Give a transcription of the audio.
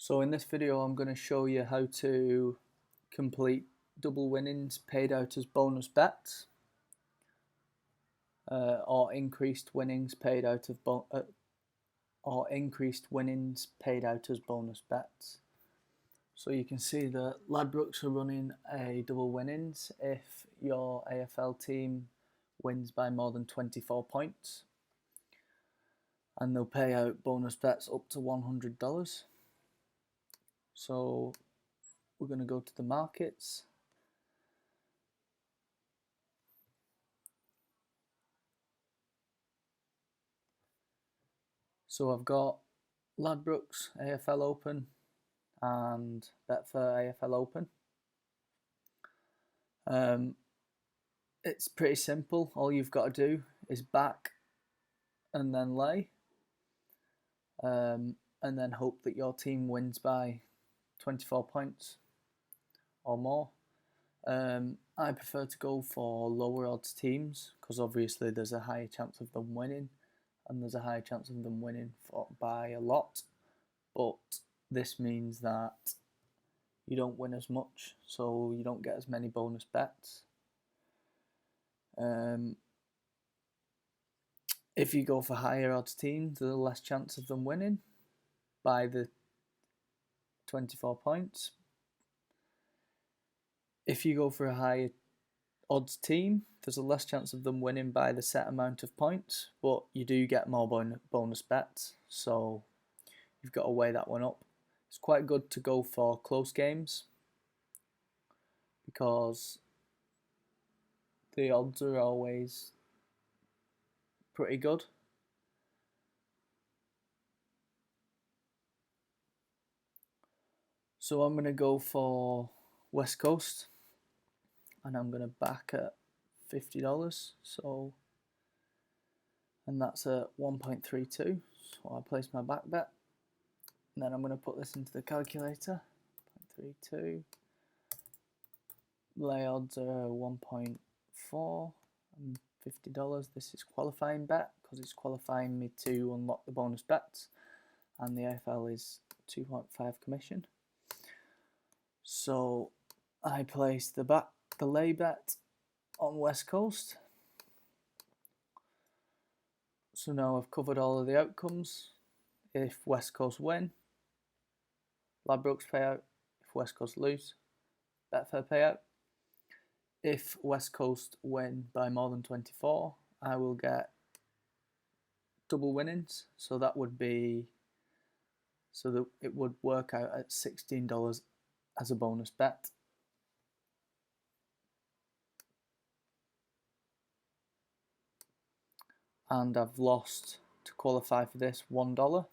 So in this video I'm going to show you how to complete double winnings paid out as bonus bets or increased winnings paid out as bonus bets. So you can see that Ladbrokes are running a double winnings if your AFL team wins by more than 24 points, and they'll pay out bonus bets up to $100. So we're going to go to the markets. So I've got Ladbrokes AFL Open and Betfair AFL Open. It's pretty simple. All you've got to do is back and then lay, and then hope that your team wins by 24 points or more. I prefer to go for lower odds teams because obviously there's a higher chance of them winning, and there's a higher chance of them winning by a lot. But this means that you don't win as much, so you don't get as many bonus bets. If you go for higher odds teams, there's a less chance of them winning by the 24 points. If you go for a higher odds team, there's a less chance of them winning by the set amount of points, but you do get more bonus bets, so you've got to weigh that one up. It's quite good to go for close games because the odds are always pretty good. So I'm going to go for West Coast, and I'm going to back at $50. So, and that's at 1.32. So I place my back bet, and then I'm going to put this into the calculator. 0.32. Lay odds are 1.4 and $50. This is qualifying bet because it's qualifying me to unlock the bonus bets, and the AFL is 2.5 commission. So I place the lay bet on West Coast. So now I've covered all of the outcomes. If West Coast win, Ladbrokes pay out. If West Coast lose, Betfair pay out. If West Coast win by more than 24, I will get double winnings. So that would be, so that it would work out at $16 as a bonus bet. And I've lost, to qualify for this, $1.